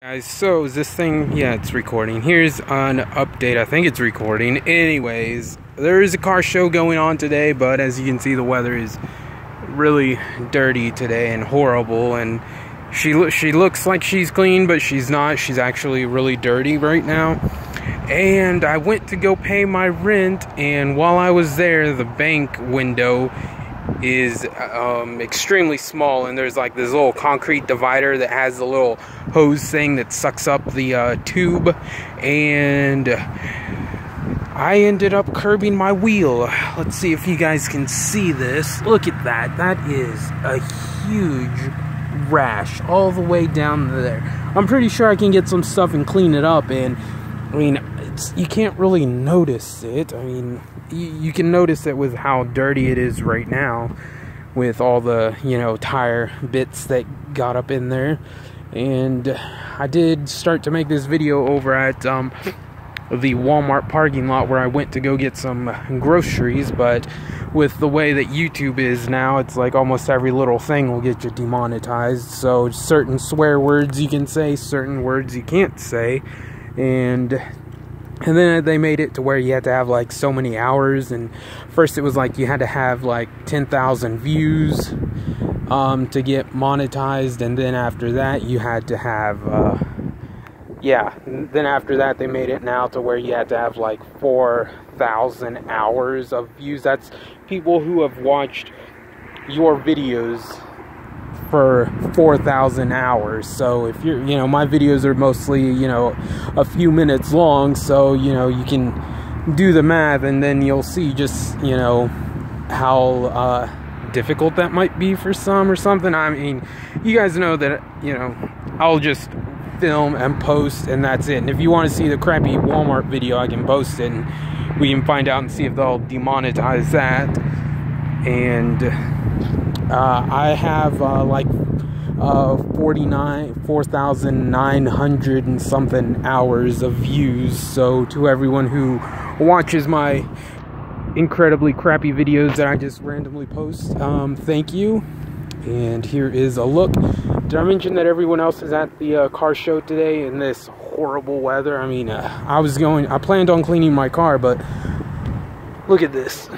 Guys, so is this thing, yeah, it's recording. Here's an update. I think it's recording. Anyways, there is a car show going on today, but as you can see, the weather is really dirty today and horrible, and she looks like she's clean, but she's not. She's actually really dirty right now. And I went to go pay my rent, and while I was there, the bank window is extremely small, and there's like this little concrete divider that has a little hose thing that sucks up the tube, and I ended up curbing my wheel. Let's see if you guys can see this. Look at that. That is a huge rash all the way down there. I'm pretty sure I can get some stuff and clean it up, and I mean, you can't really notice it. I mean, you can notice it with how dirty it is right now, with all the, you know, tire bits that got up in there. And I did start to make this video over at the Walmart parking lot where I went to go get some groceries, but with the way that YouTube is now, it's like almost every little thing will get you demonetized. So certain swear words you can say, certain words you can't say, and then they made it to where you had to have like so many hours, and first it was like you had to have like 10,000 views to get monetized, and then after that you had to have then after that they made it now to where you had to have like 4,000 hours of views. That's people who have watched your videos for 4,000 hours. So if you're, you know, my videos are mostly, you know, a few minutes long, so, you know, you can do the math, and then you'll see just, you know, how difficult that might be for some or something. I mean, you guys know that, you know, I'll just film and post, and that's it. And if you want to see the crappy Walmart video, I can post it, and we can find out and see if they'll demonetize that. And I have like 4,900 and something hours of views. So to everyone who watches my incredibly crappy videos that I just randomly post, thank you. And here is a look. Did I mention that everyone else is at the car show today in this horrible weather? I mean, I planned on cleaning my car, but look at this.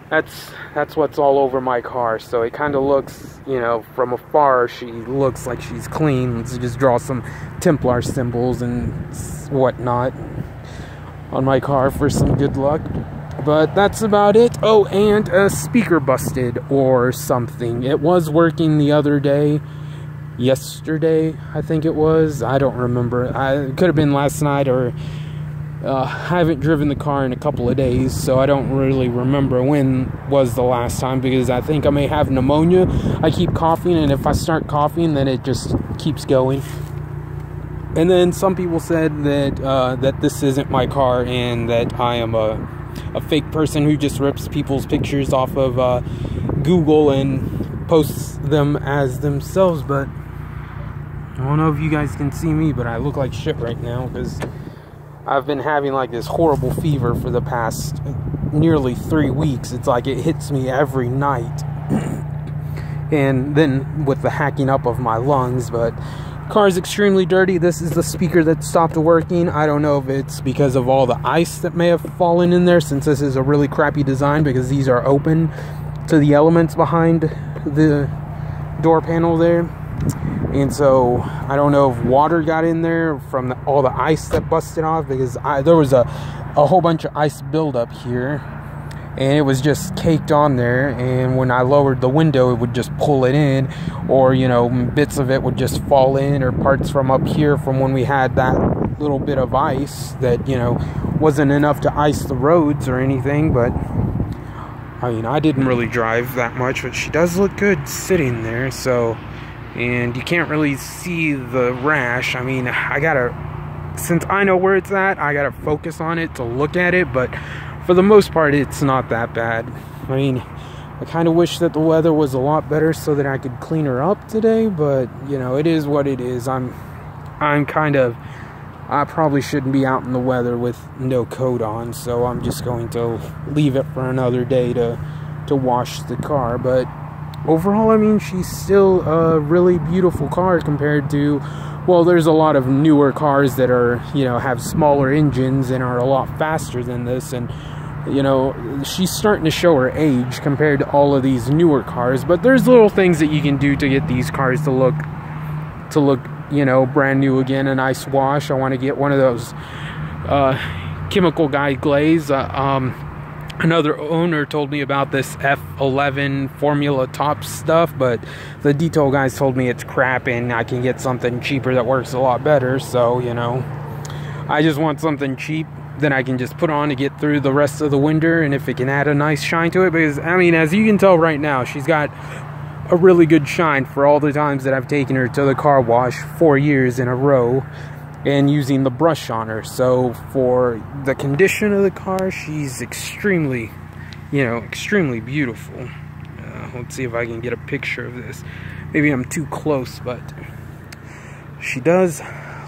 That's what's all over my car. So it kind of looks, you know, from afar, she looks like she's clean. Let's just draw some Templar symbols and whatnot on my car for some good luck. But that's about it. Oh, and a speaker busted or something. It was working the other day. Yesterday, I think it was. I don't remember. It could have been last night, or I haven't driven the car in a couple of days, so I don't really remember when was the last time, because I think I may have pneumonia. I keep coughing, and if I start coughing, then it just keeps going. And then some people said that that this isn't my car, and that I am a fake person who just rips people's pictures off of Google and posts them as themselves. But I don't know if you guys can see me, but I look like shit right now, because I've been having like this horrible fever for the past nearly 3 weeks. It's like it hits me every night. And then with the hacking up of my lungs. But car is extremely dirty. This is the speaker that stopped working. I don't know if it's because of all the ice that may have fallen in there, since this is a really crappy design, because these are open to the elements behind the door panel there. And so I don't know if water got in there from all the ice that busted off, because there was a whole bunch of ice buildup here, and it was just caked on there, and when I lowered the window, it would just pull it in, or, you know, bits of it would just fall in, or parts from up here from when we had that little bit of ice that, you know, wasn't enough to ice the roads or anything. But I mean, I didn't really drive that much, but she does look good sitting there. So, and you can't really see the rash. I mean, since I know where it's at, I gotta focus on it to look at it, but for the most part, it's not that bad. I mean, I kind of wish that the weather was a lot better so that I could clean her up today, but, you know, it is what it is. I probably shouldn't be out in the weather with no coat on, so I'm just going to leave it for another day to wash the car. But overall, I mean, she's still a really beautiful car compared to, well, there's a lot of newer cars that are, you know, have smaller engines and are a lot faster than this, and, you know, she's starting to show her age compared to all of these newer cars. But there's little things that you can do to get these cars to look, you know, brand new again. A nice wash. I want to get one of those chemical guide glaze. Another owner told me about this F11 Formula Top stuff, but the detail guys told me it's crap and I can get something cheaper that works a lot better. So, you know, I just want something cheap that I can just put on to get through the rest of the winter, and if it can add a nice shine to it, because, I mean, as you can tell right now, she's got a really good shine for all the times that I've taken her to the car wash 4 years in a row and using the brush on her. So for the condition of the car, she's extremely, you know, extremely beautiful. Let's see if I can get a picture of this. Maybe I'm too close, but she does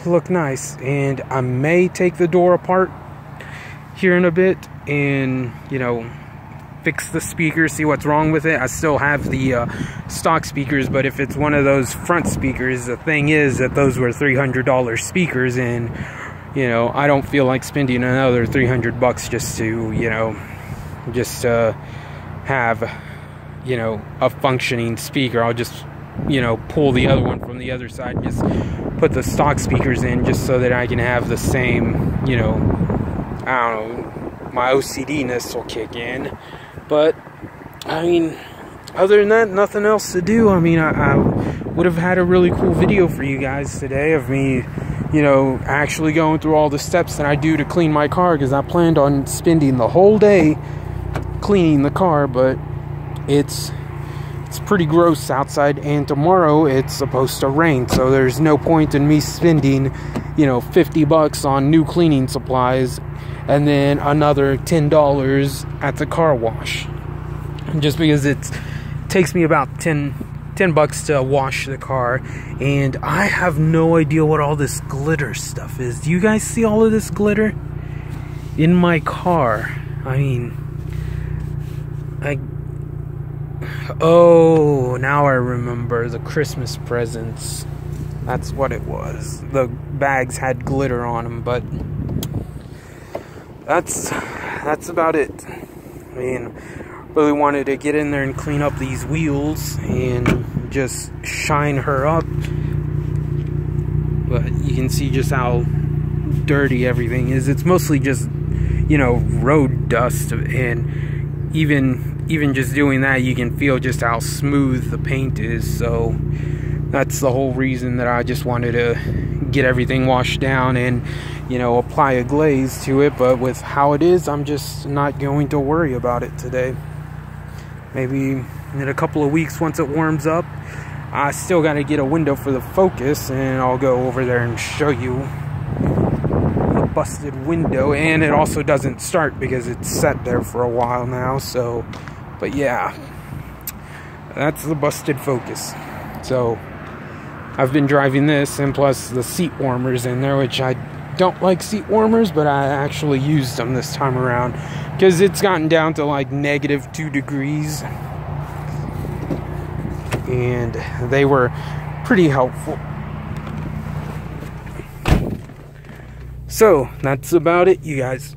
look nice. And I may take the door apart here in a bit and, you know, fix the speakers, see what's wrong with it. I still have the stock speakers, but if it's one of those front speakers, the thing is that those were $300 speakers, and, you know, I don't feel like spending another $300 just to, you know, just have, you know, a functioning speaker. I'll just, you know, pull the other one from the other side and just put the stock speakers in, just so that I can have the same, you know, I don't know, my OCD-ness will kick in. But, I mean, other than that, nothing else to do. I mean, I would have had a really cool video for you guys today of me, you know, actually going through all the steps that I do to clean my car, because I planned on spending the whole day cleaning the car, but it's pretty gross outside, and tomorrow it's supposed to rain, so there's no point in me spending, you know, $50 on new cleaning supplies and then another $10 at the car wash, just because it takes me about $10 to wash the car. And I have no idea what all this glitter stuff is. Do you guys see all of this glitter in my car? I mean, oh, now I remember, the Christmas presents. That's what it was. The bags had glitter on them, but that's about it. I mean, really wanted to get in there and clean up these wheels and just shine her up. But you can see just how dirty everything is. It's mostly just, you know, road dust, and even just doing that, you can feel just how smooth the paint is. So that's the whole reason that I just wanted to get everything washed down and, you know, apply a glaze to it. But with how it is, I'm just not going to worry about it today. Maybe in a couple of weeks, once it warms up, I still got to get a window for the Focus, and I'll go over there and show you the busted window. And it also doesn't start because it's set there for a while now. So, but yeah, that's the busted Focus. So I've been driving this, and plus the seat warmers in there, which I don't like seat warmers, but I actually used them this time around because it's gotten down to like -2 degrees, and they were pretty helpful. So that's about it, you guys.